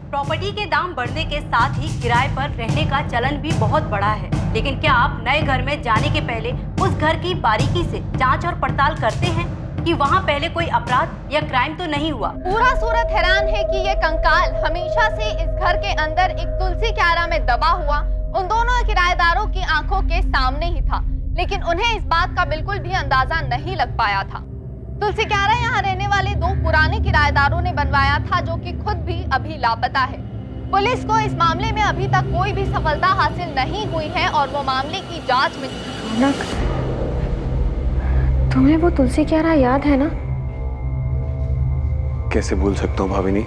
Property के दाम बढ़ने के साथ ही किराए पर रहने का चलन भी बहुत बढ़ा है। लेकिन क्या आप नए घर में जाने के पहले उस घर की बारीकी से जांच और पड़ताल करते हैं कि वहां पहले कोई अपराध या क्राइम तो नहीं हुआ? पूरा सूरत हैरान है कि ये कंकाल हमेशा से इस घर के अंदर एक तुलसी क्यारा में दबा हुआ उन दोनों किराएदारों की आंखों के सामने ही था, लेकिन उन्हें इस बात का बिल्कुल भी अंदाजा नहीं लग पाया था। तुलसी क्यारा यहाँ रहने वाले 2 पुराने किराएदारों ने बनवाया था, जो कि खुद भी अभी लापता है। पुलिस को इस मामले में अभी तक कोई भी सफलता हासिल नहीं हुई है और वो मामले की जांच में। रौनक, तुम्हें वो तुलसी क्यारा याद है ना? कैसे भूल सकता हूँ भाविनी।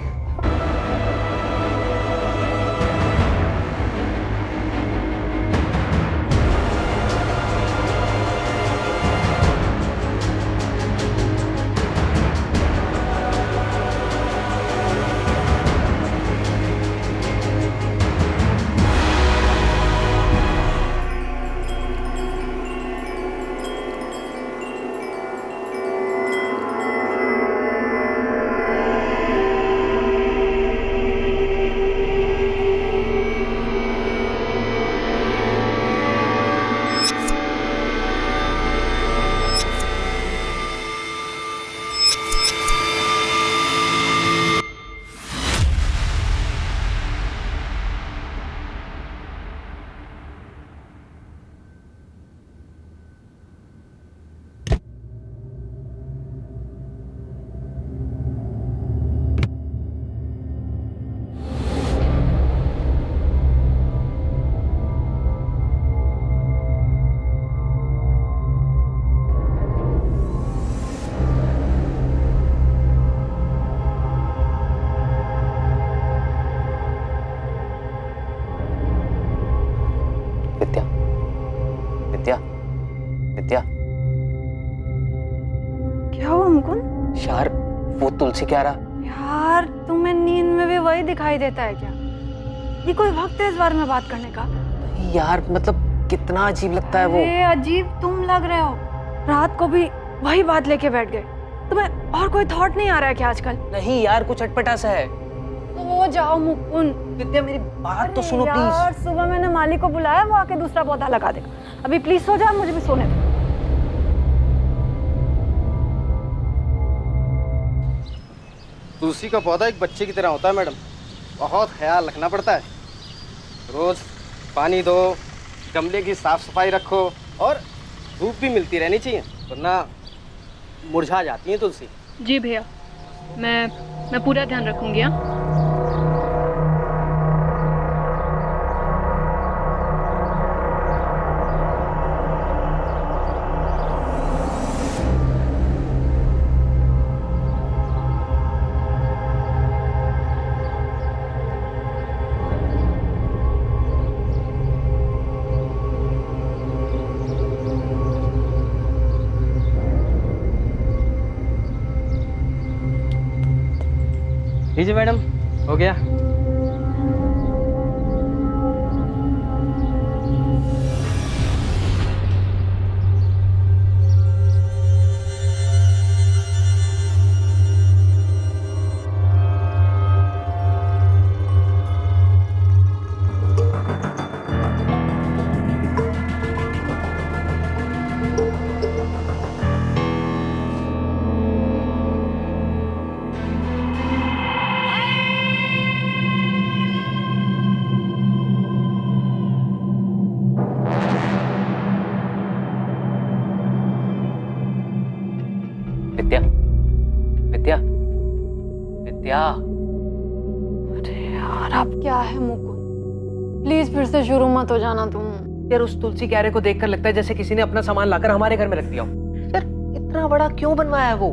विद्या, क्या हुआ मुकुंद? यार वो तुलसी क्यारा। यार तुम्हें नींद में भी वही दिखाई देता है क्या? ये कोई वक्त है इस बारे में बात करने का? यार मतलब कितना अजीब लगता है वो। अरे अजीब तुम लग रहे हो, रात को भी वही बात लेके बैठ गए। तुम्हें और कोई थॉट नहीं आ रहा है क्या आजकल? नहीं यार, कुछ अटपटा सा है। तो जाओ मुकुंद। विद्या मेरी बात तो सुनो प्लीज। यार सुबह मैंने माली को बुलाया, वो आके दूसरा पौधा लगा देगा। अभी प्लीज सो जा, मुझे भी सोने दो। तुलसी का पौधा एक बच्चे की तरह होता है मैडम, बहुत ख्याल रखना पड़ता है। रोज पानी दो, गमले की साफ सफाई रखो और धूप भी मिलती रहनी चाहिए, वरना मुरझा जाती है तुलसी। जी भैया, मैं पूरा ध्यान रखूंगी। हाँ लीजिए मैडम, हो गया। विद्या, विद्या, विद्या। अरे यार अब क्या है मुकुंद, प्लीज फिर से शुरू मत हो जाना तुम। यार उस तुलसी क्यारे को देखकर लगता है जैसे किसी ने अपना सामान लाकर हमारे घर में रख दिया हो। यार इतना बड़ा क्यों बनवाया है वो?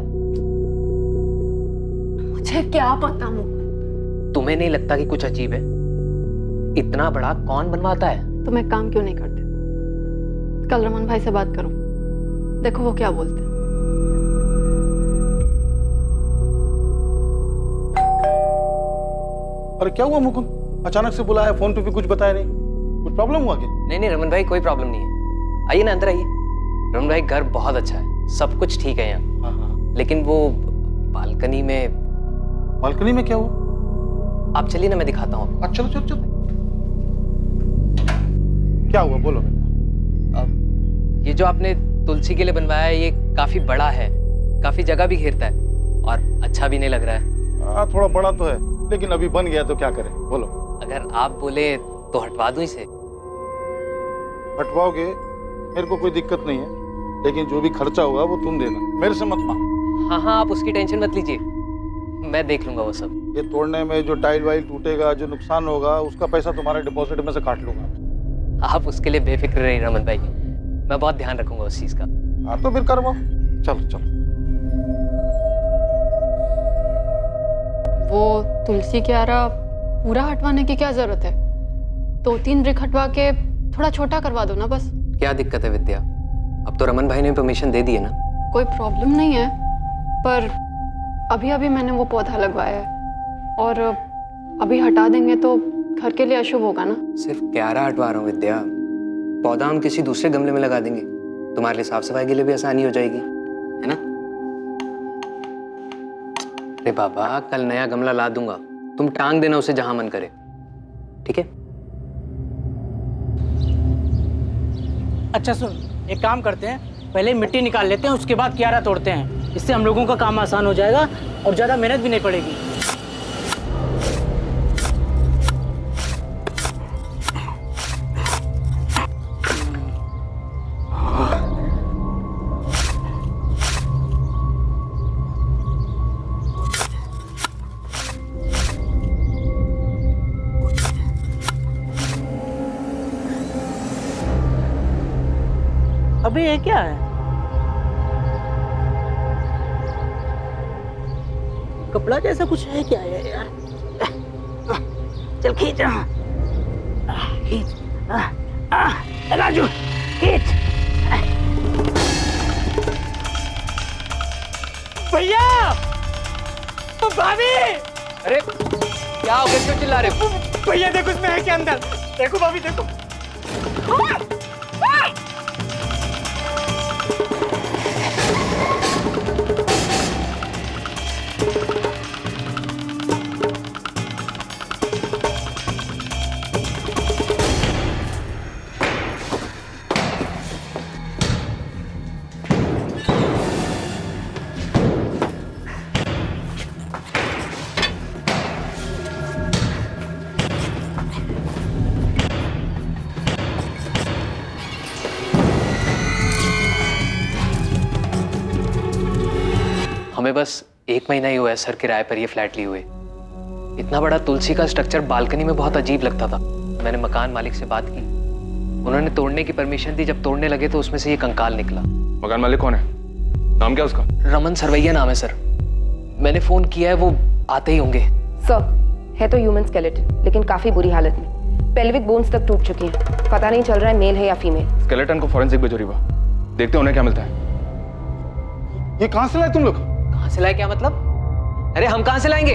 मुझे क्या पता मुकुंद। तुम्हें नहीं लगता कि कुछ अजीब है? इतना बड़ा कौन बनवाता है? तुम एक काम क्यों नहीं करते, कल रमन भाई से बात करो, देखो वो क्या बोलते हैं। अरे क्या हुआ मुकुंद, अचानक से बुलाया, फोन पे भी कुछ बताया नहीं, कुछ प्रॉब्लम हुआ क्या? नहीं रमन भाई, कोई प्रॉब्लम नहीं है। आइए ना, अंदर आइए। रमन भाई घर बहुत अच्छा है, सब कुछ ठीक है यहाँ। हाँ। लेकिन वो बालकनी में बालकनी में क्या हुआ? आप चलिए ना, मैं दिखाता हूँ आपको। चलो चलो चलो। क्या हुआ बोलो। अब ये जो आपने तुलसी के लिए बनवाया है ये काफी बड़ा है, काफी जगह भी घेरता है और अच्छा भी नहीं लग रहा है। हाँ थोड़ा बड़ा तो है, लेकिन अभी बन गया तो क्या करें बोलो। अगर आप बोले तो हटवा दूं इसे। हटवाओगे मेरे को कोई दिक्कत नहीं है, लेकिन जो भी खर्चा होगा वो तुम देना, मेरे से मत मांग। हाँ, आप उसकी टेंशन मत लीजिए, मैं देख लूंगा वो सब। ये तोड़ने में जो टाइल वाइल टूटेगा, जो नुकसान होगा, उसका पैसा तुम्हारे डिपॉजिट में से काट लूंगा। आप उसके लिए बेफिक्र रहिए रमन भाई, मैं बहुत ध्यान रखूंगा उस चीज का। हाँ तो फिर करवाओ, चलो चलो। वो तुलसी क्यारा पूरा हटवाने की क्या जरूरत है? 2-3 ब्रिक हटवा के थोड़ा छोटा करवा दो ना बस। क्या दिक्कत है विद्या, अब तो रमन भाई ने परमिशन दे दी है ना। कोई प्रॉब्लम नहीं है, पर अभी अभी मैंने वो पौधा लगवाया है और अभी हटा देंगे तो घर के लिए अशुभ होगा ना। सिर्फ क्यारा हटवा रहा हूँ विद्या, पौधा हम किसी दूसरे गमले में लगा देंगे, तुम्हारे लिए साफ सफाई के लिए भी आसानी हो जाएगी, है ना। अरे बाबा, कल नया गमला ला दूंगा, तुम टांग देना उसे जहां मन करे, ठीक है। अच्छा सुन, एक काम करते हैं, पहले मिट्टी निकाल लेते हैं, उसके बाद क्यारा तोड़ते हैं। इससे हम लोगों का काम आसान हो जाएगा और ज़्यादा मेहनत भी नहीं पड़ेगी। अबे ये क्या है? कपड़ा जैसा कुछ है क्या है यार? चल खींच, खींच, राजू खींच। भैया, भाभी, अरे क्या हो गया, क्यों चिल्ला रहे हो? भैया देखो इसमें है क्या अंदर, देखो भाभी देखो। हमें बस 1 महीना ही हुआ है सर किराए पर ये फ्लैट लिए हुए। इतना बड़ा तुलसी का स्ट्रक्चर बालकनी में बहुत अजीब लगता था। मैंने मकान मालिक से बात की, उन्होंने तोड़ने की परमिशन दी। जब तोड़ने लगे तो उसमें से ये कंकाल निकला। मकान मालिक कौन है, नाम क्या उसका? रमन सरवैया नाम है सर। मैंने फोन किया है, वो आते ही होंगे। सर, है तो ह्यूमन स्केलेटन, लेकिन काफी बुरी हालत में। पेल्विक बोन्स तक टूट चुकी हैं। पता नहीं चल रहा है मेल है या फीमेल। स्केलेटन को फॉरेंसिक भेजो रीवा, देखते हैं उन्हें क्या मिलता है। ये कहाँ से लाए तुम लोग? कहाँ से लाए क्या मतलब? अरे हम कहाँ से लाएंगे,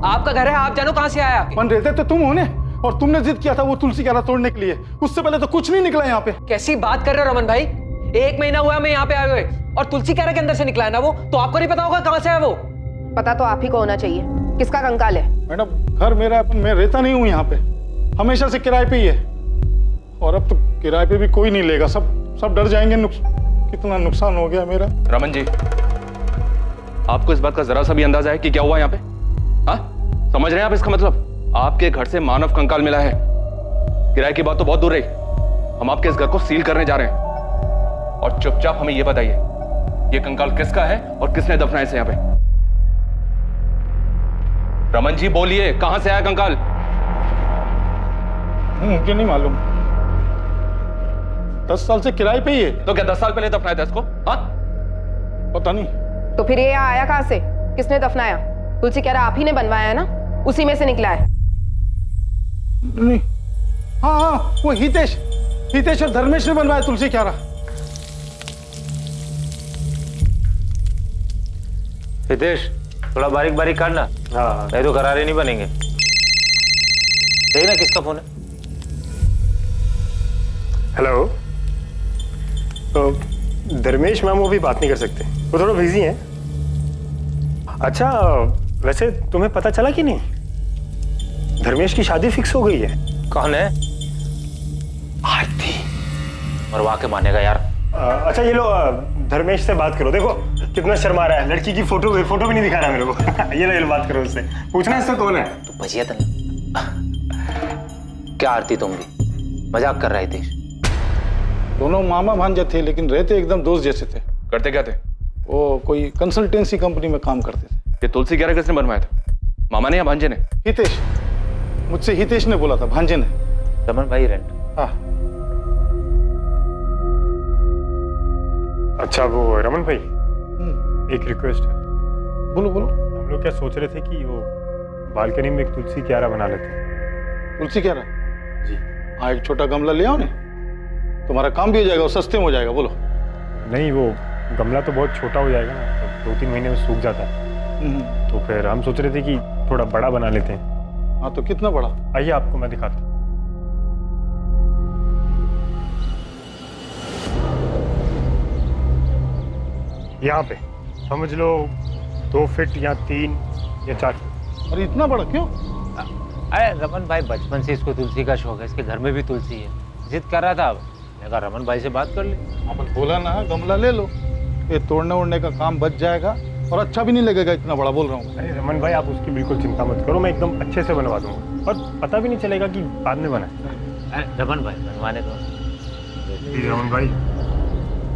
आपका घर है, आप जानो कहाँ से आया। बन रहते तो तुम होने, और तुमने जिद किया था वो तुलसी क्यारा तोड़ने के लिए। उससे पहले तो कुछ नहीं निकला यहाँ पे। कैसी बात कर रहे हो रमन भाई, 1 महीना हुआ मैं यहाँ पे आए हुए, और तुलसी क्यारा के अंदर से निकला है ना वो, तो आपको नहीं पता होगा कहाँ से है वो। पता तो आप ही को होना चाहिए, किसका कंकाल है? मैडम घर मेरा है, मैं रहता नहीं हूँ यहाँ पे, हमेशा से किराए पे ही है। और अब तो किराए पे भी कोई नहीं लेगा, सब डर जाएंगे। कितना नुकसान हो गया मेरा। रमन जी, आपको इस बात का जरा सा भी अंदाजा है कि क्या हुआ यहाँ पे? हाँ, समझ रहे हैं आप इसका मतलब? आपके घर से मानव कंकाल मिला है। किराए की बात तो बहुत दूर रही, हम आपके इस घर को सील करने जा रहे हैं। और चुपचाप हमें यह बताइए, ये कंकाल किसका है और किसने दफनाया इसे यहाँ पे? रमन जी बोलिए, कहां से आया कंकाल? मुझे नहीं मालूम, 10 साल से किराए पे ही है। तो क्या 10 साल पहले दफनाया था इसको? हाँ, पता नहीं। तो फिर ये यहाँ आया कहाँ से? किसने दफनाया? तुलसी क्यारा आप ही ने बनवाया है ना, उसी में से निकला है। नहीं, हाँ वो हितेश और धर्मेश ने बनवाया तुलसी क्यारा। हितेश, थोड़ा बारीक बारीक काटना। हाँ, नहीं तो गरारे नहीं बनेंगे। देखना किसका फोन है। हेलो, तो धर्मेश मैम वो भी बात नहीं कर सकते, वो थोड़ा बिजी हैं। अच्छा, वैसे तुम्हें पता चला कि नहीं धर्मेश की शादी फिक्स हो गई है। कौन है? आरती। मरवा के मानेगा यार। अच्छा ये लो, धर्मेश से बात करो। देखो कितना शर्मा रहा है, लड़की की फोटो भी नहीं दिखा रहा मेरे को। ये लो बात करो उससे, पूछना इससे कौन है। तू भजिया था क्या आरती? तुम भी मजाक कर रहे थे? दोनों मामा भांजे थे, लेकिन रहते एकदम दोस्त जैसे थे। करते क्या थे? वो कोई कंसल्टेंसी कंपनी में काम करते थे। ये तुलसी ग्यारह किसने बनवाया था? मामा ने या भांजे ने? हितेश, मुझसे हितेश ने बोला था, भांजे ने। रमन भाई रेंट। हाँ। अच्छा वो रमन भाई, एक रिक्वेस्ट है। बोलो बोलो। हम लोग क्या सोच रहे थे कि वो बालकनी में एक तुलसी क्यारा बना लेते हैं। तुलसी क्यारा? जी। हाँ, एक छोटा गमला ले आओ ना, तुम्हारा काम भी हो जाएगा और सस्ते में हो जाएगा। बोलो। नहीं, वो गमला तो बहुत छोटा हो जाएगा ना, तो 2-3 महीने में सूख जाता है। तो फिर हम सोच रहे थे कि थोड़ा बड़ा बना लेते हैं। हाँ, तो कितना बड़ा? आइए आपको मैं दिखाता हूँ। यहाँ पे समझ लो 2 फीट या 3 या 4 फीट। अरे इतना बड़ा क्यों? अरे रमन भाई बचपन से इसको तुलसी का शौक है, इसके घर में भी तुलसी है। जिद कर रहा था, अब मैं कहा रमन भाई से बात कर ले। अपन बोला ना गमला ले लो, ये तोड़ने ओड़ने का काम बच जाएगा और अच्छा भी नहीं लगेगा। इतना बड़ा बोल रहा हूँ। अरे रमन भाई आप उसकी बिल्कुल चिंता मत करो, मैं एकदम अच्छे से बनवा दूंगा और पता भी नहीं चलेगा कि बाद में बना है। अरे रमन भाई बनवाने दो। रमन भाई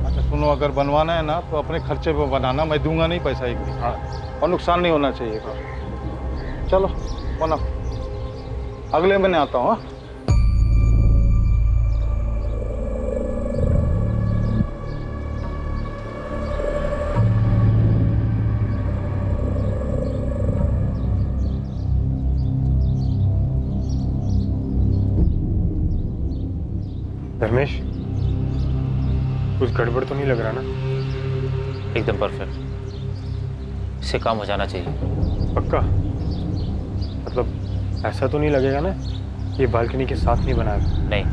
अच्छा सुनो, अगर बनवाना है ना तो अपने खर्चे पे बनाना, मैं दूंगा नहीं पैसा एक भी। हाँ, और नुकसान नहीं होना चाहिए। चलो बनाओ, अगले महीने आता हूँ। धर्मेश, कुछ गड़बड़ तो नहीं लग रहा ना? एकदम परफेक्ट, इससे काम हो जाना चाहिए। पक्का? मतलब ऐसा तो नहीं लगेगा ना ये बालकनी के साथ नहीं बनाया? नहीं,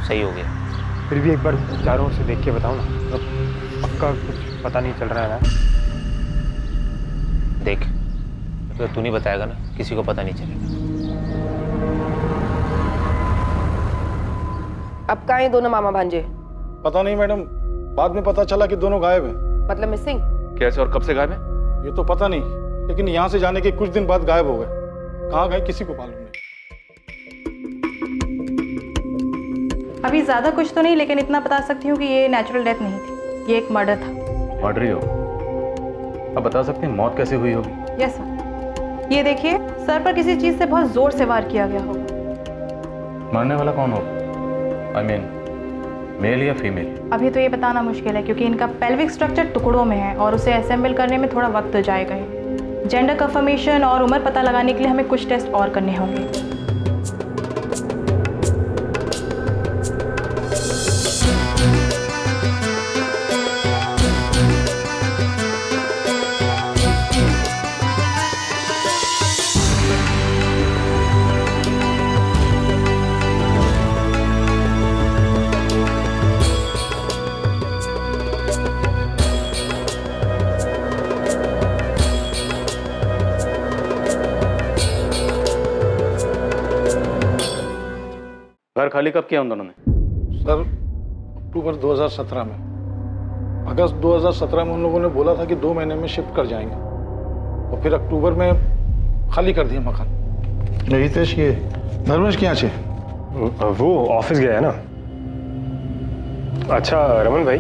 सही हो गया। फिर भी एक बार चारों ओर से देख के बताओ ना, मतलब पक्का कुछ पता नहीं चल रहा है ना? देख, तो तू नहीं बताएगा ना, किसी को पता नहीं चलेगा। अब कहाँ हैं दोनों मामा भांजे? पता नहीं मैडम, बाद में पता चला कि दोनों गायब हैं। मतलब मिसिंग? कैसे और कब से गायब है? ये तो पता नहीं, लेकिन यहाँ से जाने के कुछ दिन बाद गायब हो गए। कहाँ गए किसी को मालूम नहीं। अभी ज्यादा कुछ तो नहीं, लेकिन इतना बता सकती हूँ कि ये नेचुरल डेथ नहीं थी, ये एक मर्डर था। मर्डर ही हो? अब बता सकते हैं मौत कैसे हुई होगी? यस सर, ये देखिए सर पर किसी चीज से बहुत जोर से वार किया गया होगा। मरने वाला कौन होगा? I mean, मेल या फीमेल? अभी तो ये बताना मुश्किल है, क्योंकि इनका पेल्विक स्ट्रक्चर टुकड़ों में है और उसे असेंबल करने में थोड़ा वक्त जाएगा। जेंडर कंफर्मेशन और उम्र पता लगाने के लिए हमें कुछ टेस्ट और करने होंगे। घर खाली कब किया उन दोनों ने? सर अक्टूबर 2017 में। अगस्त 2017 में उन लोगों ने बोला था कि 2 महीने में शिफ्ट कर जाएंगे, और फिर अक्टूबर में खाली कर दिया मकान। हितेश, ये धर्मेश क्या है? वो ऑफिस गया है ना। अच्छा रमन भाई,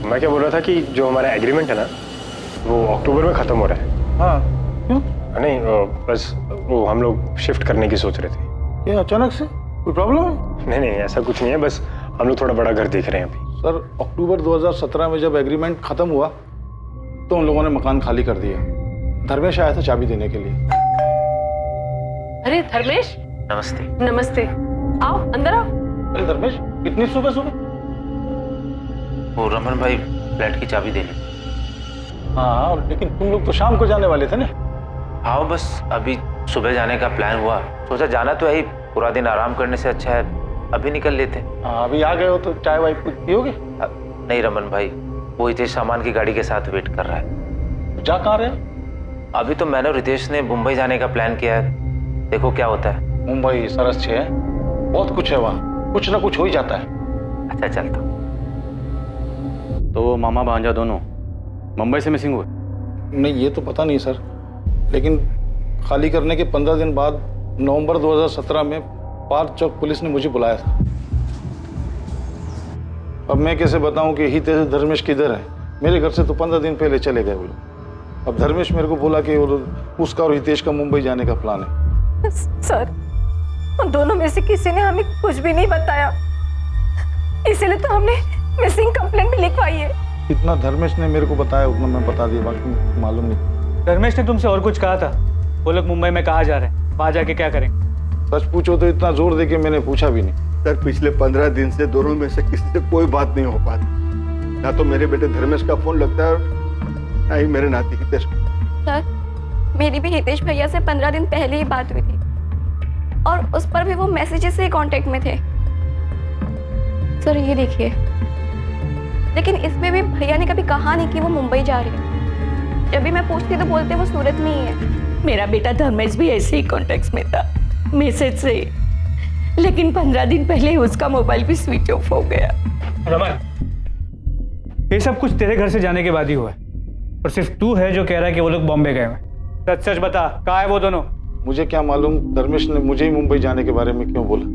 मैं क्या बोल रहा था कि जो हमारा एग्रीमेंट है ना, वो अक्टूबर में ख़त्म हो रहा है। हाँ क्यों? नहीं, बस वो हम लोग शिफ्ट करने की सोच रहे थे। ये अचानक से कोई प्रॉब्लम है? नहीं ऐसा कुछ नहीं है, बस हम लोग थोड़ा बड़ा घर देख रहे हैं अभी। सर अक्टूबर 2017 में जब एग्रीमेंट खत्म हुआ तो उन लोगों ने मकान खाली कर दिया। धर्मेश आया था चाबी देने के लिए। अरे धर्मेश, नमस्ते। नमस्ते, आओ अंदर आओ। अरे धर्मेश, इतनी सुबह सुबह? वो रमन भाई फ्लैट की चाबी देने। हाँ, लेकिन तुम लोग तो शाम को जाने वाले थे ना? हाँ, बस अभी सुबह जाने का प्लान हुआ, सोचा जाना तो है ही, पूरा दिन आराम करने से अच्छा है अभी निकल लेते। हाँ, अभी आ गए हो तो चाय वाय कुछ पियोगे? नहीं रमन भाई, वो हितेश सामान की गाड़ी के साथ वेट कर रहा है। जा कहाँ रहे? अभी तो मैंने और रितेश ने मुंबई जाने का प्लान किया है, देखो क्या होता है। मुंबई सरस है, बहुत कुछ है वहाँ, कुछ ना कुछ हो ही जाता है। अच्छा चलता। तो वो मामा भांजा दोनों मुंबई से मिसिंग हुए? नहीं, ये तो पता नहीं सर, लेकिन खाली करने के 15 दिन बाद नवंबर 2017 में पार्क चौक पुलिस ने मुझे बुलाया था। अब मैं कैसे बताऊं कि हितेश धर्मेश किधर है। मेरे घर से तो 15 दिन पहले चले गए वो लोग। अब धर्मेश मेरे को बोला कि उसका और हितेश का मुंबई जाने का प्लान है। सर, उन दोनों में से किसी ने हमें कुछ भी नहीं बताया, इसीलिए तो हमने मिसिंग कंप्लेंट भी लिखवाई है। इतना धर्मेश ने मेरे को बताया उतना मैं बता दिया, बाकी मालूम नहीं। धर्मेश ने तुमसे और कुछ कहा था? वो लोग मुंबई में कहाँ जा रहे हैं, वहाँ जाके क्या करेंगे? सच पूछो तो इतना जोर दे के मैंने पूछा भी नहीं। सर, पिछले 15 दिन से दोनों में से किसी से कोई बात नहीं हो पाती। ना तो मेरे बेटे धर्मेश का फोन लगता है और ना ही मेरे नाती हितेश। सर, मेरी भी हितेश भैया से 15 दिन पहले ही बात हुई थी और उस पर भी वो मैसेजेस से कांटेक्ट में थे। सर ये देखिए, लेकिन इसमें भी भैया ने कभी कहा नहीं कि वो मुंबई जा रही है। जब भी मैं पूछती तो बोलते वो सूरत में ही है। मेरा बेटा धर्मेश भी ऐसे ही कॉन्टेक्ट में था, मैसेज से, लेकिन 15 दिन पहले उसका मोबाइल भी स्विच ऑफ हो गया। रमन, ये सब कुछ तेरे घर से जाने के बाद ही हुआ है और सिर्फ तू है जो कह रहा है कि वो लोग बॉम्बे गए हैं। सच सच बता, कहाँ है वो दोनों? मुझे क्या मालूम धर्मेश ने मुझे ही मुंबई जाने के बारे में क्यों बोला।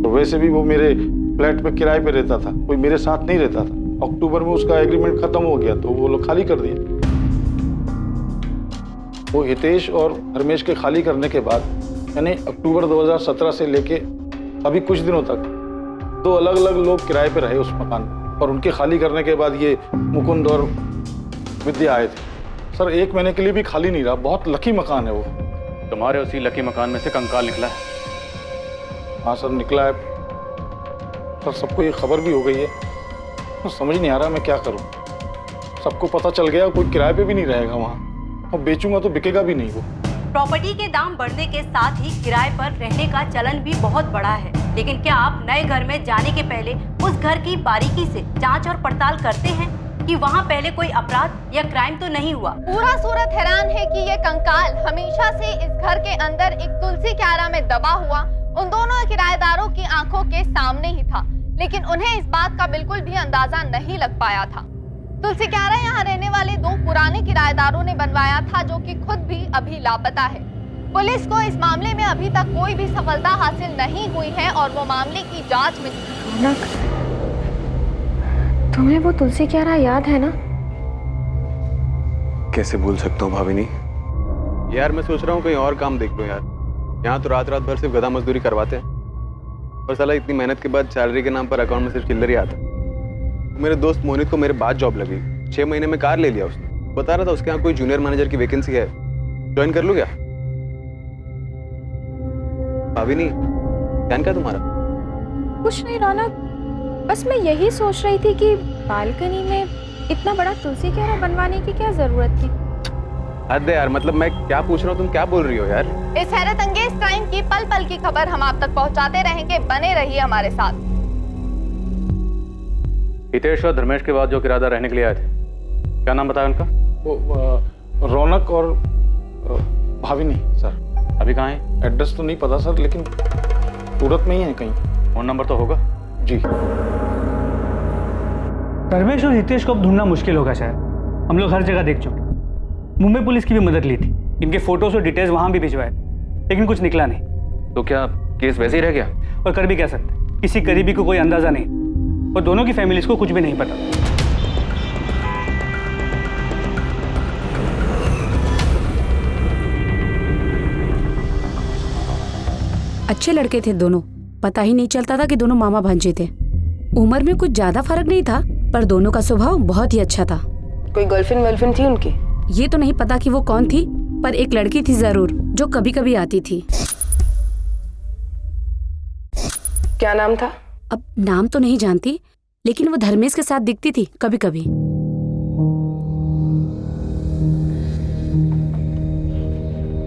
तो वैसे भी वो मेरे फ्लैट पे किराए पे रहता था, कोई मेरे साथ नहीं रहता था। अक्टूबर में उसका एग्रीमेंट खत्म हो गया तो वो लोग खाली कर दिए। वो हितेश और धर्मेश के खाली करने के बाद यानी अक्टूबर 2017 से लेके अभी कुछ दिनों तक 2 अलग अलग लोग किराए पे रहे उस मकान में, और उनके खाली करने के बाद ये मुकुंद और विद्या आए थे। सर 1 महीने के लिए भी खाली नहीं रहा। बहुत लकी मकान है वो। तुम्हारे उसी लकी मकान में से कंकाल निकला है? हाँ सर, निकला है। सर सबको ये खबर भी हो गई है, तो समझ नहीं आ रहा मैं क्या करूं। सबको पता चल गया, कोई किराए पे भी नहीं रहेगा वहाँ, और बेचूंगा तो बिकेगा भी नहीं वो। प्रॉपर्टी के दाम बढ़ने के साथ ही किराए पर रहने का चलन भी बहुत बढ़ा है। लेकिन क्या आप नए घर में जाने के पहले उस घर की बारीकी से जांच और पड़ताल करते हैं कि वहाँ पहले कोई अपराध या क्राइम तो नहीं हुआ? पूरा सूरत हैरान है कि ये कंकाल हमेशा से इस घर के अंदर एक तुलसी क्यारा में दबा हुआ उन दोनों किराएदारों की आंखों के सामने ही था, लेकिन उन्हें इस बात का बिल्कुल भी अंदाजा नहीं लग पाया था। तुलसी क्यारा यहाँ रहने वाले 2 पुराने किराएदारों ने बनवाया था, जो कि खुद भी अभी लापता है। पुलिस को इस मामले में अभी तक कोई भी सफलता हासिल नहीं हुई है और वो मामले की जांच में। तुम्हें वो तुलसी क्यारा याद है ना? कैसे भूल सकता हूँ भाविनी। यार मैं सोच रहा हूँ कहीं और काम देख लो यार। यहाँ तो रात रात भर सिर्फ गधा मजदूरी करवाते हैं और साला इतनी मेहनत के बाद सैलरी के नाम पर अकाउंट में सिर्फ चिल्लर ही आता है। मेरे दोस्त मोहित को मेरे बाद जॉब लगी, 6 महीने में कार ले लिया उसने। बता रहा था उसके यहाँ कोई जूनियर मैनेजर की वैकेंसी है, ज्वाइन कर लूँ क्या? भाविनी, ध्यान क्या तुम्हारा? कुछ नहीं रौनक, बस मैं यही सोच रही थी कि बालकनी में इतना बड़ा तुलसी क्यारा बनवाने की क्या जरूरत थी। हद है यार, मतलब मैं क्या पूछ रहा हूँ, तुम क्या बोल रही हो यार? इस हैरत अंगेज क्राइम की पल पल की खबर हम आप तक पहुंचाते रहेंगे, बने रहिए हमारे साथ। हितेश और धर्मेश के बाद जो किराएदार रहने के लिए आए थे, क्या नाम बताया उनका? वो रौनक और भाविनी सर। अभी कहाँ है? एड्रेस तो नहीं पता सर, लेकिन सूरत में ही है कहीं। फोन नंबर तो होगा? जी। धर्मेश और हितेश को अब ढूंढना मुश्किल होगा शायद। हम लोग हर जगह देख चुके, मुंबई पुलिस की भी मदद ली थी, इनके फोटोज और डिटेल्स वहां भी भिजवाए, लेकिन कुछ निकला नहीं। तो क्या केस वैसे ही रह गया? और कर भी कह सकते, किसी करीबी को कोई अंदाजा नहीं और दोनों की फैमिलीज को कुछ भी नहीं पता। अच्छे लड़के थे दोनों, पता ही नहीं चलता था कि दोनों मामा भांजे थे। उम्र में कुछ ज्यादा फर्क नहीं था, पर दोनों का स्वभाव बहुत ही अच्छा था। कोई गर्लफ्रेंड वर्लफ्रेंड थी उनकी? ये तो नहीं पता कि वो कौन थी, पर एक लड़की थी जरूर जो कभी कभी आती थी। क्या नाम था? अब नाम तो नहीं जानती, लेकिन वो धर्मेश के साथ दिखती थी कभी कभी।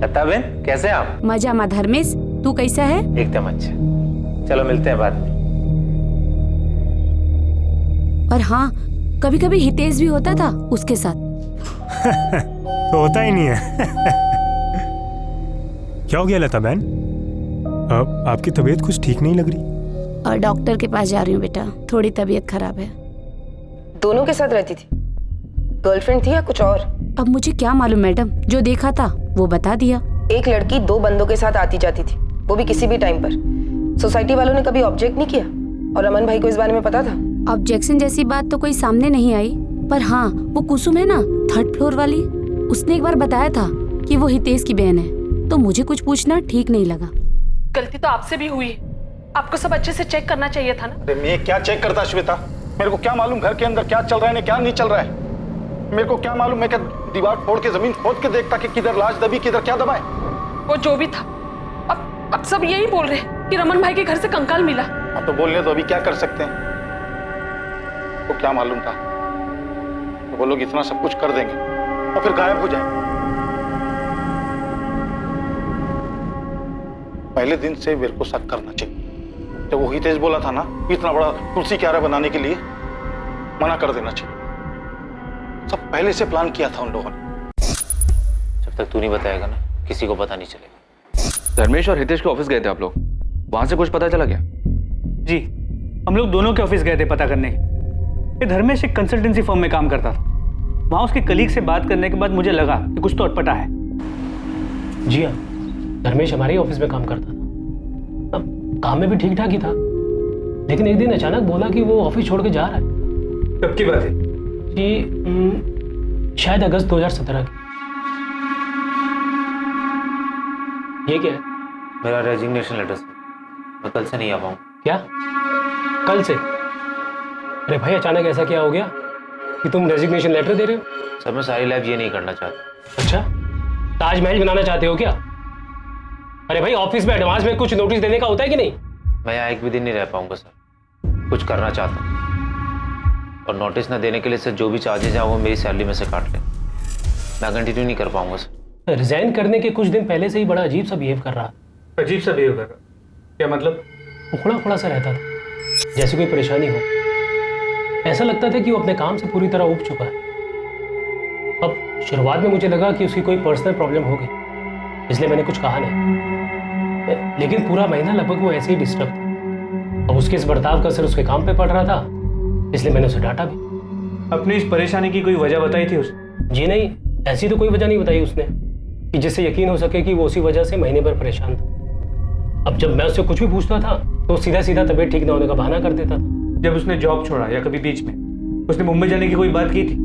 लता बहन, कैसे हैं आप? मजा मा धर्मेश, तू कैसा है? एकदम अच्छा। चलो मिलते हैं बाद में। और हाँ, कभी कभी हितेश भी होता था उसके साथ। तो होता ही नहीं है। क्या हो गया लता बहन? आपकी तबीयत कुछ ठीक नहीं लग रही। और डॉक्टर के पास जा रही हूँ बेटा, थोड़ी तबीयत खराब है। दोनों के साथ रहती थी? गर्लफ्रेंड थी या कुछ और? अब मुझे क्या मालूम मैडम, जो देखा था वो बता दिया। एक लड़की 2 बंदों के साथ आती जाती थी, वो भी किसी भी टाइम पर। सोसाइटी वालों ने कभी ऑब्जेक्ट नहीं किया? और रमन भाई को इस बारे में पता था? ऑब्जेक्शन जैसी बात तो कोई सामने नहीं आई, पर हाँ वो कुसुम है ना 3rd फ्लोर वाली, उसने एक बार बताया था कि वो हितेश की बहन है, तो मुझे कुछ पूछना ठीक नहीं लगा। गलती तो आपसे भी हुई, आपको सब अच्छे से चेक करना चाहिए था ना। अरे मैं क्या चेक करता श्वेता? मेरे को क्या मालूम घर के अंदर क्या चल रहा है क्या नहीं चल रहा है? मेरे को क्या मालूम? मैं क्या दीवार फोड़ के जमीन खोद के देखता कि किधर लाश दबी किधर क्या दबा है? वो जो भी था, अब सब यही बोल रहे हैं कि रमन भाई के घर से कंकाल मिला। अब तो बोलने तो अभी क्या कर सकते हैं? तो क्या मालूम था? तो वो लोग इतना सब कुछ कर देंगे और फिर गायब हो जाएंगे। पहले दिन से मेरे को शक करना चाहिए। जब वो हितेश बोला था ना इतना बड़ा तुलसी क्यारा बनाने के लिए, मना कर देना चाहिए। सब पहले से प्लान किया था उन लोगों ने। जब तक तू नहीं बताएगा ना, किसी को पता नहीं चलेगा। धर्मेश और हितेश के ऑफिस गए थे आप लोग, वहां से कुछ पता चला क्या? जी, हम लोग दोनों के ऑफिस गए थे पता करने। ये धर्मेश एक कंसल्टेंसी फर्म में काम करता था। वहां उसके कलीग से बात करने के बाद मुझे लगा कि कुछ तो अटपटा है। जी हाँ, धर्मेश हमारे ही ऑफिस में काम करता था। अब काम में भी ठीक ठाक ही था, लेकिन एक दिन अचानक बोला कि वो ऑफिस छोड़ के जा रहा है। कब की बात है? जी शायद अगस्त 2017 की। ये क्या है? मेरा रेजिग्नेशन लेटर सर, मैं कल से नहीं आ पाऊँ। क्या कल से? अरे भाई अचानक ऐसा क्या हो गया कि तुम रेजिग्नेशन लेटर दे रहे हो? सर मैं सारी लाइफ ये नहीं करना चाहता। अच्छा, ताजमहल बनाना चाहते हो क्या? अरे भाई ऑफिस में एडवांस में कुछ नोटिस देने का होता है कि नहीं? मैं यहाँ एक भी दिन नहीं रह पाऊंगा सर, कुछ करना चाहता हूँ। और नोटिस न देने के लिए सर जो भी चार्जेज हैं वो मेरी सैलरी में से काट लें। मैं कंटिन्यू नहीं कर पाऊंगा सर। रिजाइन करने के कुछ दिन पहले से ही बड़ा अजीब सा बिहेव कर रहा। अजीब सा बिहेव कर रहा? क्या मतलब? उखड़ा उखड़ा सा रहता था, जैसे कोई परेशानी हो। ऐसा लगता था कि वो अपने काम से पूरी तरह उब चुका है। अब शुरुआत में मुझे लगा कि उसकी कोई पर्सनल प्रॉब्लम होगी, इसलिए मैंने कुछ कहा नहीं। लेकिन पूरा महीना लगभग वो ऐसे ही डिस्टर्ब था। अब उसके इस बर्ताव का असर उसके काम पे पड़ रहा था, इसलिए मैंने उसे डांटा भी। अपनी इस परेशानी की कोई वजह बताई थी उसने? जी नहीं, ऐसी तो कोई वजह नहीं बताई उसने कि जिससे यकीन हो सके कि वो उसी वजह से महीने भर परेशान था। अब जब मैं उससे कुछ भी पूछता था तो सीधा सीधा तबीयत ठीक ना होने का बहाना कर देता था। जब उसने जॉब छोड़ा या कभी बीच में उसने मुंबई जाने की कोई बात की थी?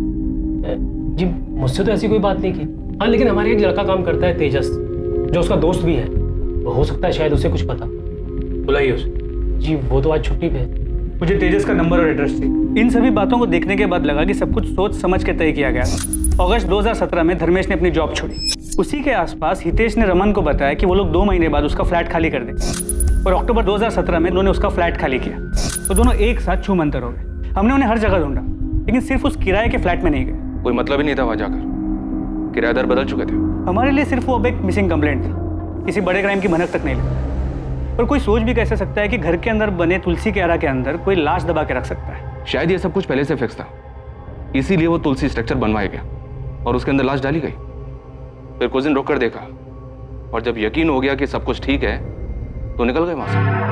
जी मुझसे तो ऐसी कोई बात नहीं की। हाँ लेकिन हमारे एक लड़का काम करता है तेजस, जो उसका दोस्त भी है, वो हो सकता है शायद उसे कुछ पता। बुलाइए उसे। जी वो तो आज छुट्टी पे है। मुझे तेजस का नंबर और एड्रेस चाहिए। इन सभी बातों को देखने के बाद लगा कि सब कुछ सोच समझ के तय किया गया था। अगस्त 2017 में धर्मेश ने अपनी जॉब छोड़ी। उसी के आसपास हितेश ने रमन को बताया कि वो लोग 2 महीने बाद उसका फ्लैट खाली कर दें, और अक्टूबर 2017 में उन्होंने उसका फ्लैट खाली किया। तो दोनों एक साथ छूमंतर हो गए। हमने उन्हें हर जगह ढूंढा, लेकिन सिर्फ उस किराए के फ्लैट में नहीं गए। कोई मतलब ही नहीं था वहां जाकर, किराएदार बदल चुके थे। हमारे लिए सिर्फ वो अब एक मिसिंग कंप्लेंट था, किसी बड़े क्राइम की भनक तक नहीं लगी। और कोई सोच भी कैसे सकता है कि घर के अंदर बने तुलसी क्यारा के अंदर कोई लाश दबा के रख सकता है? शायद ये सब कुछ पहले से फिक्स था, इसीलिए वो तुलसी स्ट्रक्चर बनवाया गया और उसके अंदर लाश डाली गई। फिर कुछ दिन रुक कर देखा, और जब यकीन हो गया कि सब कुछ ठीक है तो निकल गए वहां से।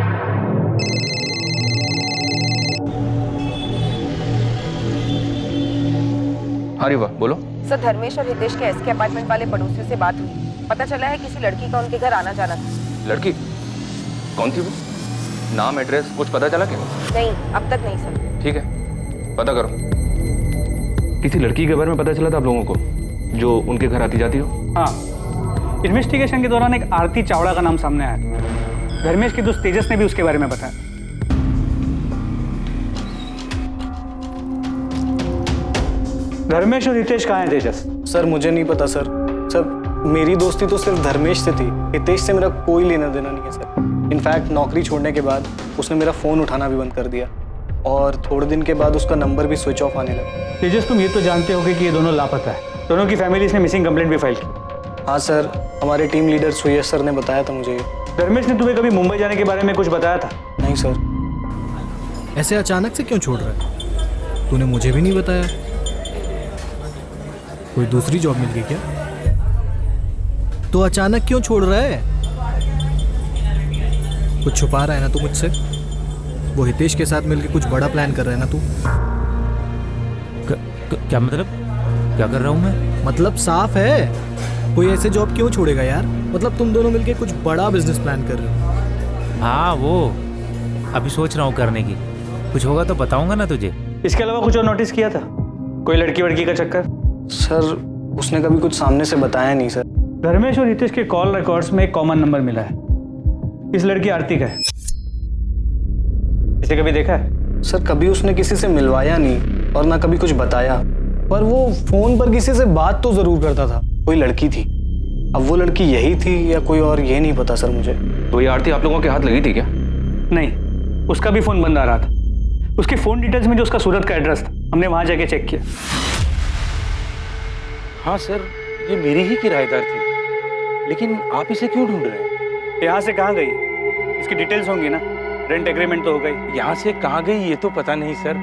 अरे वाह, बोलो। सर धर्मेश और हितेश के एसके अपार्टमेंट वाले पड़ोसियों से बात हुई, पता चला है किसी लड़की का उनके घर आना जाना था। लड़की? कौन थी वो? नाम एड्रेस कुछ पता चला क्या? नहीं, अब तक नहीं सर। ठीक है, पता करो। किसी लड़की के बारे में पता चला था आप लोगों को जो उनके घर आती जाती हो? हाँ, इन्वेस्टिगेशन के दौरान एक आरती चावड़ा का नाम सामने आया था। धर्मेश के दोस्त तेजस ने भी उसके बारे में बताया। धर्मेश और हितेश कहाँ हैं तेजस? सर मुझे नहीं पता सर। सर मेरी दोस्ती तो सिर्फ धर्मेश से थी, हितेश से मेरा कोई लेना देना नहीं है सर। इनफैक्ट नौकरी छोड़ने के बाद उसने मेरा फ़ोन उठाना भी बंद कर दिया, और थोड़े दिन के बाद उसका नंबर भी स्विच ऑफ आने लगा। तेजस तुम ये तो जानते होगे कि ये दोनों लापता है। दोनों की फैमिलीज ने मिसिंग कंप्लेंट भी फाइल की। हाँ सर, हमारे टीम लीडर सुयश सर ने बताया था मुझे ये। धर्मेश ने तुम्हें कभी मुंबई जाने के बारे में कुछ बताया था? नहीं सर। ऐसे अचानक से क्यों छोड़ रहा है? तूने मुझे भी नहीं बताया। कोई दूसरी जॉब मिल गई क्या? तो अचानक क्यों छोड़ रहा है? कुछ छुपा रहा है ना तू मुझसे? वो हितेश के साथ मिलकर कुछ बड़ा प्लान कर रहा है ना तू? क्या मतलब? क्या कर रहा हूँ मैं? मतलब साफ है, कोई ऐसे जॉब क्यों छोड़ेगा यार? मतलब तुम दोनों मिलके कुछ बड़ा बिजनेस प्लान कर रहे हो। हाँ, वो अभी सोच रहा हूँ करने की। कुछ होगा तो बताऊंगा ना तुझे। इसके अलावा कुछ और नोटिस किया था? कोई लड़की वड़की का चक्कर? सर उसने कभी कुछ सामने से बताया नहीं सर। धर्मेश और हितेश के कॉल रिकॉर्ड्स में एक कॉमन नंबर मिला है। इस लड़की आरती का है। इसे कभी देखा है? सर कभी उसने किसी से मिलवाया नहीं और ना कभी कुछ बताया, पर वो फोन पर किसी से बात तो जरूर करता था। कोई लड़की थी, अब वो लड़की यही थी या कोई और, ये नहीं पता सर मुझे। तो ये आरती आप लोगों के हाथ लगी थी क्या? नहीं, उसका भी फोन बंद आ रहा था। उसके फोन डिटेल्स में जो उसका सूरत का एड्रेस था, हमने वहां जाके चेक किया। हाँ सर, ये मेरी ही किराएदार थी, लेकिन आप इसे क्यों ढूंढ रहे हैं? यहाँ से कहाँ गई? इसकी डिटेल्स होंगी ना, रेंट एग्रीमेंट तो हो गई। यहाँ से कहाँ गई ये तो पता नहीं सर,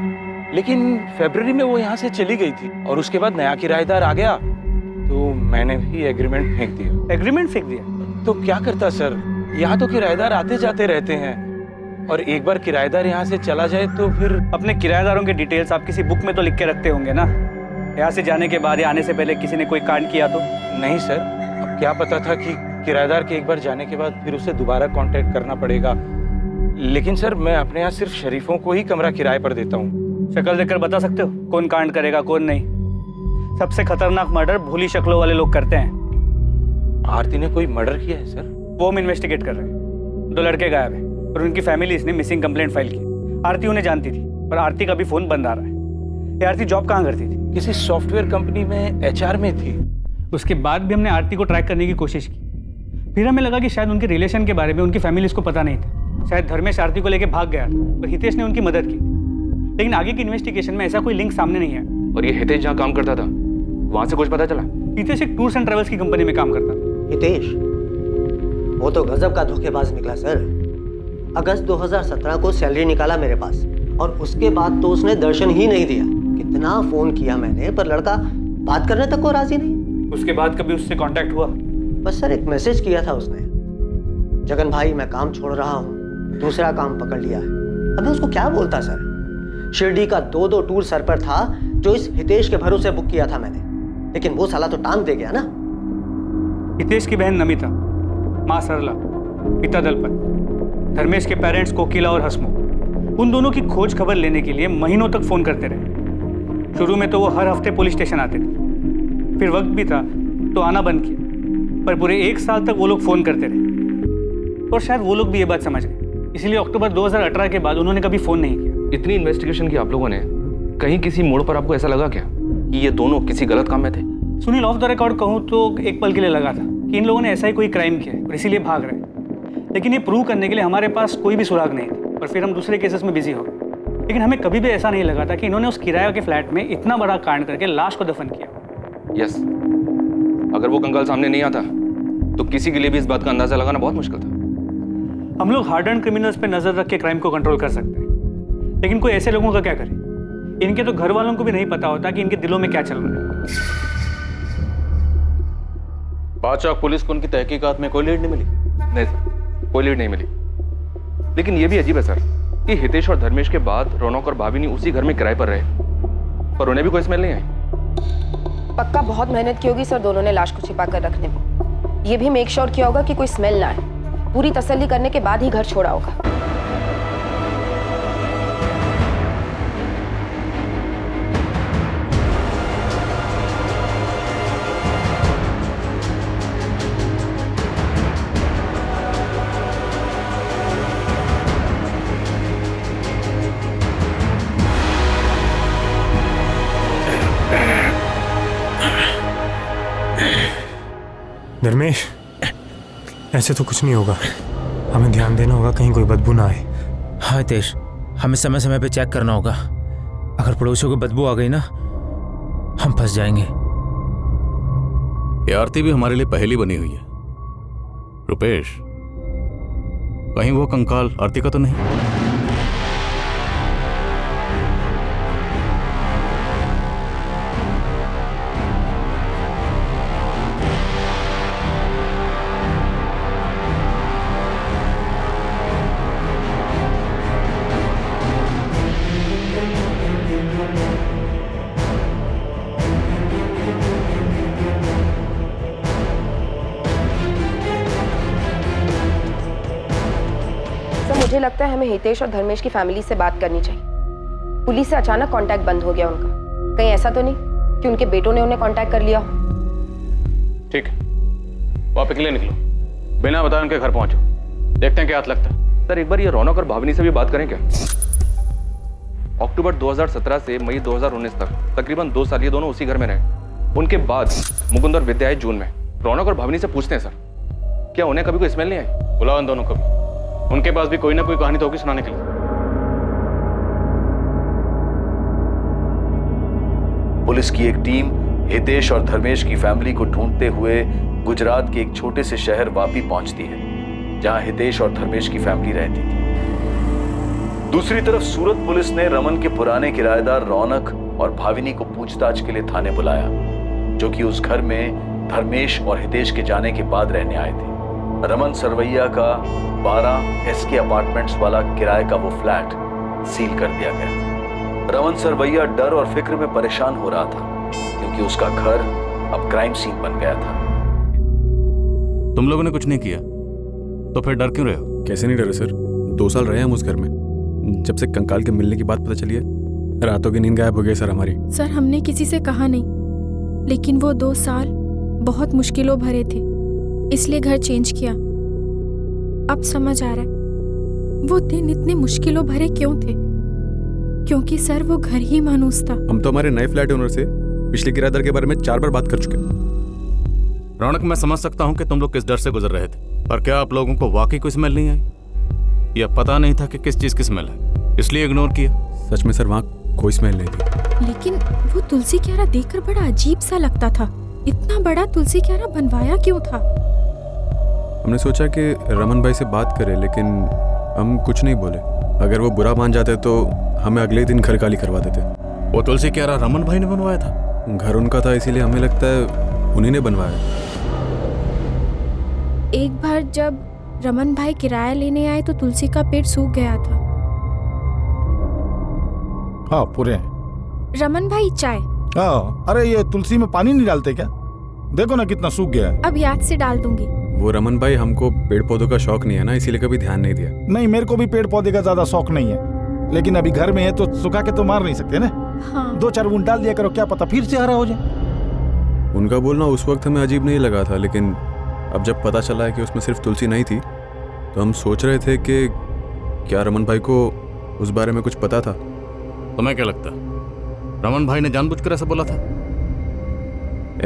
लेकिन फरवरी में वो यहाँ से चली गई थी और उसके बाद नया किराएदार आ गया तो मैंने भी एग्रीमेंट फेंक दिया। एग्रीमेंट फेंक दिया? तो क्या करता सर, यहाँ तो किराएदार आते जाते रहते हैं और एक बार किराएदार यहाँ से चला जाए तो फिर। अपने किराएदारों के डिटेल्स आप किसी बुक में तो लिख के रखते होंगे ना? यहाँ से जाने के बाद या आने से पहले किसी ने कोई कांड किया तो? नहीं सर, अब क्या पता था कि किराएदार के एक बार जाने के बाद फिर उसे दोबारा कांटेक्ट करना पड़ेगा। लेकिन सर मैं अपने यहाँ सिर्फ शरीफों को ही कमरा किराए पर देता हूँ। शक्ल देखकर बता सकते हो कौन कांड करेगा कौन नहीं? सबसे खतरनाक मर्डर भोली शक्लों वाले लोग करते हैं। आरती ने कोई मर्डर किया है सर? वो हम इन्वेस्टिगेट कर रहे हैं। 2 लड़के गायब हैं और उनकी फैमिली इसने मिसिंग कंप्लेंट फाइल की। आरती उन्हें जानती थी पर आरती का भी फोन बंद आ रहा है। ये आरती जॉब कहाँ करती थी? किसी सॉफ्टवेयर कंपनी में HR में थी। उसके बाद भी हमने आरती को ट्रैक करने की कोशिश की। फिर हमें लगा कि शायद उनके रिलेशन के बारे में उनकी फैमिली को पता नहीं था। शायद धर्मेश आरती को लेकर भाग गया और हितेश ने उनकी मदद की, लेकिन आगे की इन्वेस्टिगेशन में ऐसा कोई लिंक सामने नहीं आया। और ये हितेश जहाँ काम करता था वहां से कुछ पता चला? हितेश एक टूर्स एंड ट्रेवल्स की कंपनी में काम करता था। हितेश वो तो गजब का धोखेबाज निकला सर। अगस्त 2017 को सैलरी निकाला मेरे पास और उसके बाद तो उसने दर्शन ही नहीं दिया। कितना फोन किया मैंने पर लड़का बात करने तक को राजी नहीं। उसके बाद कभी उससे कांटेक्ट हुआ? बस सर एक मैसेज किया था उसने, जगन भाई मैं काम छोड़ रहा हूँ, दूसरा काम पकड़ लिया है। अब मैं उसको क्या बोलता सर? शिरडी का 2 टूर सर पर था जो इस हितेश के भरोसे बुक किया था मैंने, लेकिन वो साला तो टांग दे गया ना। हितेश की बहन नमिता, माँ सरला, पिता दलपत, धर्मेश के पेरेंट्स कोकिला और हसमुख, उन दोनों की खोज खबर लेने के लिए महीनों तक फोन करते रहे। शुरू में तो वो हर हफ्ते पुलिस स्टेशन आते थे, फिर वक्त भी था तो आना बंद किया, पर पूरे 1 साल तक वो लोग फोन करते रहे। और शायद वो लोग भी ये बात समझ गए, इसलिए अक्टूबर 2018 के बाद उन्होंने कभी फोन नहीं किया। इतनी इन्वेस्टिगेशन की आप लोगों ने, कहीं किसी मोड़ पर आपको ऐसा लगा क्या कि ये दोनों किसी गलत काम में थे? सुनील, ऑफ द रिकॉर्ड कहूँ तो एक पल के लिए लगा था कि इन लोगों ने ऐसा ही कोई क्राइम किया है और इसीलिए भाग रहे हैं, लेकिन ये प्रूव करने के लिए हमारे पास कोई भी सुराग नहीं था और फिर हम दूसरे केसेस में बिजी हो गए। लेकिन हमें कभी भी ऐसा नहीं लगा था कि इन्होंने उस किराए के फ्लैट में इतना बड़ा कांड करके लाश को दफन किया। यस, अगर वो कंकाल सामने नहीं आता तो किसी के लिए भी इस बात का अंदाजा लगाना बहुत मुश्किल था। हम लोग हार्ड एंड क्रिमिनल्स पे नजर रख के क्राइम को कंट्रोल कर सकते हैं, लेकिन कोई ऐसे लोगों का क्या करे? इनके तो घर वालों को भी नहीं पता होता कि इनके दिलों में क्या चल रहा है। बादशाह पुलिस को उनकी तहकीकात में कोई लीड नहीं मिली? नहीं सर, कोई लीड नहीं मिली। लेकिन ये भी अजीब है सर कि हितेश और धर्मेश के बाद रौनक और भाभी उसी घर में किराए पर रहे, पर उन्हें भी कोई स्मेल नहीं आई। पक्का बहुत मेहनत की होगी सर दोनों ने लाश को छिपा कर रखने में। ये भी मेक श्योर किया होगा कि कोई स्मेल ना आए। पूरी तसल्ली करने के बाद ही घर छोड़ा होगा। धर्मेश, ऐसे तो कुछ नहीं होगा। हमें ध्यान देना होगा कहीं कोई बदबू ना आए। हाँ हितेश, हमें समय समय पे चेक करना होगा। अगर पड़ोसियों को बदबू आ गई ना, हम फंस जाएंगे। ये आरती भी हमारे लिए पहेली बनी हुई है। रुपेश, कहीं वो कंकाल आरती का तो नहीं? मुझे लगता है हमें हितेश और धर्मेश की फैमिली से बात करनी चाहिए। पुलिस से अचानक कांटेक्ट बंद हो गया उनका। कहीं ऐसा तो नहीं कि उनके बेटों ने उन्हें कांटेक्ट कर लिया हो? ठीक है, वो आप अकेले निकलो, बिना बताए उनके घर पहुंचो, देखते हैं क्या हाथ लगता है। सर एक बार ये रौनक और भावनी से भी बात करें क्या? अक्टूबर 2017 से मई 2019 तक तकरीबन 2 साल ये दोनों उसी घर में रहे। उनके बाद मुकुंद और विद्या आए जून में। रौनक और भावनी से पूछते हैं सर, क्या उन्हें कभी कोई स्मेल नहीं आई? बुलाओ इन दोनों को भी, उनके पास भी कोई ना कोई कहानी तो होगी सुनाने के लिए। पुलिस की एक टीम हितेश और धर्मेश की फैमिली को ढूंढते हुए गुजरात के एक छोटे से शहर वापी पहुंचती है, जहां हितेश और धर्मेश की फैमिली रहती थी। दूसरी तरफ सूरत पुलिस ने रमन के पुराने किराएदार रौनक और भाविनी को पूछताछ के लिए थाने बुलाया, जो कि उस घर में धर्मेश और हितेश के जाने के बाद रहने आए थे। रमन सरवैया का 12 SK अपार्टमेंट्स वाला किराए का वो फ्लैट सील कर दिया गया। रमन सरवैया डर और फिक्र में परेशान हो रहा था, क्योंकि उसका घर अब क्राइम सीन बन गया था। तुम लोगों ने कुछ नहीं किया तो फिर डर क्यों रहे हो? कैसे नहीं डरे सर, 2 साल रहे हम उस घर में। जब से कंकाल के मिलने की बात पता चली है, रातों की नींद गायब हो गई सर हमारी। सर हमने किसी से कहा नहीं, लेकिन वो 2 साल बहुत मुश्किलों भरे थे, इसलिए घर चेंज किया। अब समझ आ रहा है वो दिन इतने मुश्किलों भरे क्यों थे, क्योंकि सर वो घर ही मानूस था। हम तो हमारे नए फ्लैट ओनर से पिछले किराएदार के बारे में 4 बार बात कर चुके हैं। रौनक, मैं समझ सकता हूँ कि तुम लोग किस डर से गुजर रहे थे, पर क्या आप लोगों को वाकई कोई स्मेल नहीं आई? या पता नहीं था कि किस चीज की स्मेल है, इसलिए इग्नोर किया? सच में सर, वहाँ कोई स्मेल नहीं थी। लेकिन वो तुलसी क्यारा देखकर बड़ा अजीब सा लगता था। इतना बड़ा तुलसी क्यारा बनवाया क्यों था? हमने सोचा कि रमन भाई से बात करें, लेकिन हम कुछ नहीं बोले। अगर वो बुरा मान जाते तो हमें अगले दिन घर खाली करवा देते। वो तुलसी क्यारा रमन भाई ने बनवाया था? घर उनका था, इसीलिए हमें लगता है उन्हीं ने बनवाया। एक बार जब रमन भाई किराया लेने आए तो तुलसी का पेड़ सूख गया था। हाँ पूरे हैं। रमन भाई चाय। हाँ, अरे ये तुलसी में पानी नहीं डालते क्या? देखो ना कितना सूख गया है। अब याद से डाल दूंगी। वो रमन भाई, हमको पेड़ पौधों का शौक नहीं है ना, इसीलिए कभी ध्यान नहीं दिया। नहीं, मेरे को भी पेड़ पौधे का ज्यादा शौक नहीं है, लेकिन अभी घर में है तो सुखा के तो मार नहीं सकते ना। हाँ। 2-4 बूंद डाल दिया करो, क्या पता फिर से हरा हो जाए। उनका बोलना उस वक्त हमें अजीब नहीं लगा था, लेकिन अब जब पता चला है कि उसमें सिर्फ तुलसी नहीं थी, तो हम सोच रहे थे कि क्या रमन भाई को उस बारे में कुछ पता था। तुम्हें क्या लगता, रमन भाई ने जानबूझकर ऐसा बोला था?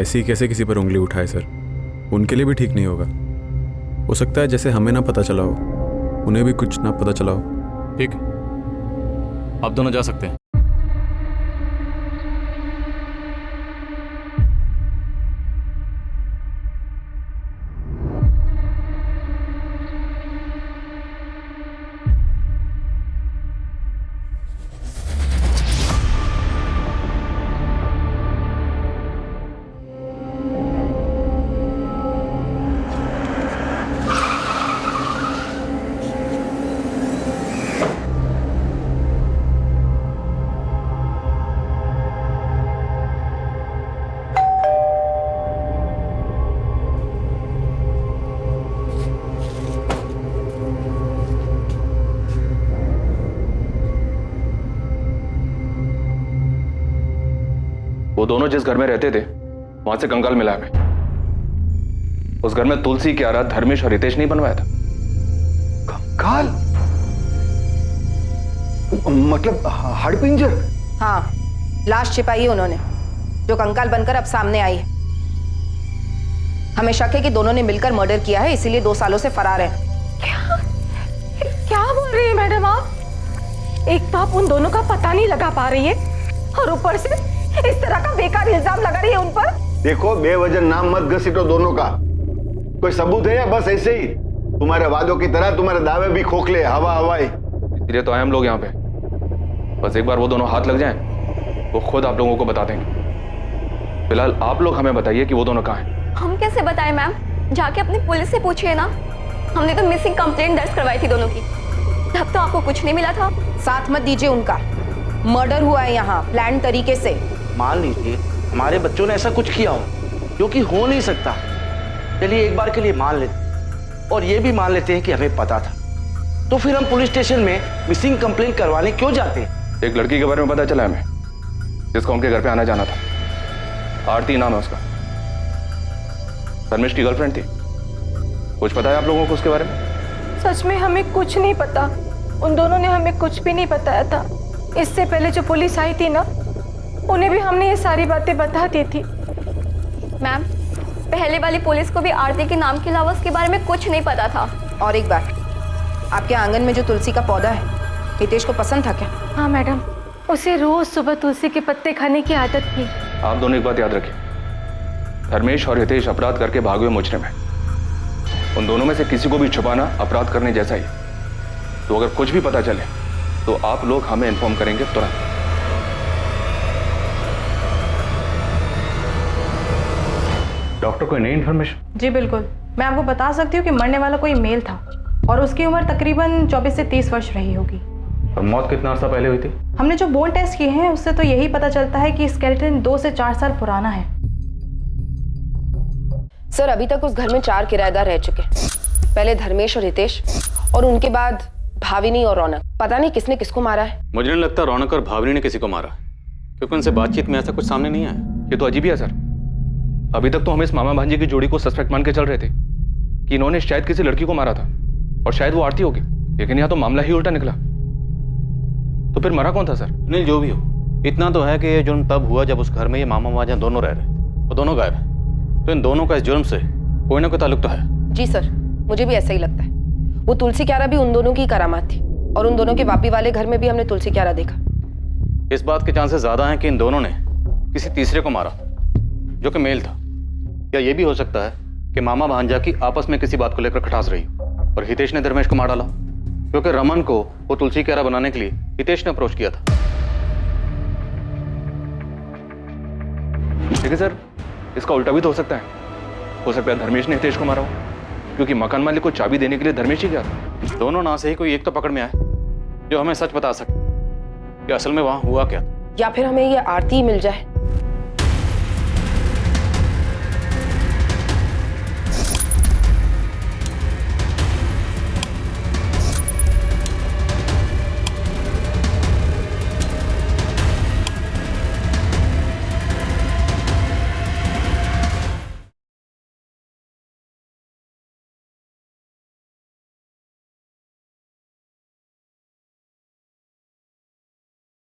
ऐसे ही कैसे किसी पर उंगली उठाए सर, उनके लिए भी ठीक नहीं होगा। हो सकता है जैसे हमें ना पता चला हो, उन्हें भी कुछ ना पता चला हो। ठीक है, आप दोनों जा सकते हैं। वो दोनों जिस घर में रहते थे वहां से कंकाल मिला हमें। उस घर में तुलसी क्यारा, धर्मेश और हितेश नहीं बनवाया था। कंकाल मतलब हड़पिंजर? हाँ, लाश छिपाई है उन्होंने, जो कंकाल बनकर अब सामने आई है। हमें शक है कि दोनों ने मिलकर मर्डर किया है, इसीलिए 2 सालों से फरार है। क्या बोल रही है मैडम आप? एक तो आप उन दोनों का पता नहीं लगा पा रही है, और ऊपर से इस तरह का बेकार इल्जाम लगा रही है उन पर। देखो, बेवजह नाम मत घसीटो दोनों का। कोई सबूत है या बस ऐसे ही तुम्हारे वादों की तरह तुम्हारे दावे भी खोखले, हवा हवाई? इसलिए तो आए हम लोग यहाँ पे। बस एक बार वो दोनों हाथ लग जाएं, वो खुद आप लोगों को बता देंगे। फिलहाल आप लोग हमें बताइए कि वो दोनों कहाँ हैं। हम कैसे बताएं मैम? जाके अपनी पुलिस से पूछिए ना। हमने तो मिसिंग कंप्लेंट दर्ज करवाई थी दोनों की, तब तो आपको कुछ नहीं मिला था। साथ मत दीजिए उनका। मर्डर हुआ है यहाँ प्लान तरीके से। मान लीजिए हमारे बच्चों ने ऐसा कुछ किया हो, जो कि हो नहीं सकता। चलिए एक बार के लिए मान लेते, और ये भी मान लेते हैं कि हमें पता था। तो फिर हम पुलिस स्टेशन में मिसिंग कंप्लेंट करवाने क्यों जाते? एक लड़की के बारे में पता चला हमें जिसका उनके घर पे आना जाना था। आरती नाम है उसका, धर्मेश की गर्लफ्रेंड थी। कुछ पता है आप लोगों को उसके बारे में? सच में हमें कुछ नहीं पता। उन दोनों ने हमें कुछ भी नहीं बताया था। इससे पहले जो पुलिस आई थी ना, उन्हें भी हमने ये सारी बातें बता दी थी। मैम, पहले वाली पुलिस को भी आरती के नाम के अलावा उसके बारे में कुछ नहीं पता था। और एक बात, आपके आंगन में जो तुलसी का पौधा है, हितेश को पसंद था क्या? हाँ मैडम, उसे रोज सुबह तुलसी के पत्ते खाने की आदत थी। आप दोनों एक बात याद रखिए, धर्मेश और हितेश अपराध करके भागे हुए मुजरिम हैं। उन दोनों में से किसी को भी छुपाना अपराध करने जैसा ही। तो अगर कुछ भी पता चले तो आप लोग हमें इन्फॉर्म करेंगे तुरंत। डॉक्टर, कोई नई इन्फॉर्मेशन? जी बिल्कुल, मैं आपको बता सकती हूँ कि मरने वाला कोई मेल था और उसकी उम्र तकरीबन 24 से 30 वर्ष रही होगी। और मौत कितना अर्सा पहले हुई थी? हमने जो बोन टेस्ट किए हैं उससे तो यही पता चलता है कि स्केलेटन 2 से 4 साल पुराना है। सर, अभी तक उस घर में 4 किराएदार रह चुके हैं। पहले धर्मेश और हितेश, और उनके बाद भाविनी और रौनक। पता नहीं किसने किसको मारा है। मुझे नहीं लगता रौनक और भावनी ने किसी को मारा, क्योंकि उनसे बातचीत में ऐसा कुछ सामने नहीं आया। ये तो अजीब ही है सर। अभी तक तो हम इस मामा भांजी की जोड़ी को सस्पेक्ट मान के चल रहे थे कि इन्होंने शायद किसी लड़की को मारा था और शायद वो आरती होगी, लेकिन यहाँ तो मामला ही उल्टा निकला। तो फिर मरा कौन था सर? नहीं, जो भी हो, इतना तो है कि ये जुर्म तब हुआ जब उस घर में ये मामा भांजा दोनों रह रहे और दोनों गायब हैं। तो इन दोनों का इस जुर्म से कोई ना कोई ताल्लुक तो है। जी सर, मुझे भी ऐसा ही लगता है। वो तुलसी क्यारा भी उन दोनों की करामात थी, और उन दोनों के वापी वाले घर में भी हमने तुलसी क्यारा देखा। इस बात के चांसेस ज्यादा हैं कि इन दोनों ने किसी तीसरे को मारा, जो कि मेल था। या ये भी हो सकता है कि मामा भांजा की आपस में किसी बात को लेकर खटास रही और हितेश ने धर्मेश को मार डाला, क्योंकि रमन को वो तुलसी क्यारा बनाने के लिए हितेश ने अप्रोच किया था। ठीक है सर, इसका उल्टा भी तो हो सकता है धर्मेश ने हितेश को मारा हो, क्योंकि मकान मालिक को चाबी देने के लिए धर्मेश ही गया था। दोनों ना से ही कोई एक तो पकड़ में आए जो हमें सच बता सके कि असल में वहां हुआ क्या। या फिर हमें ये आरती ही मिल जाए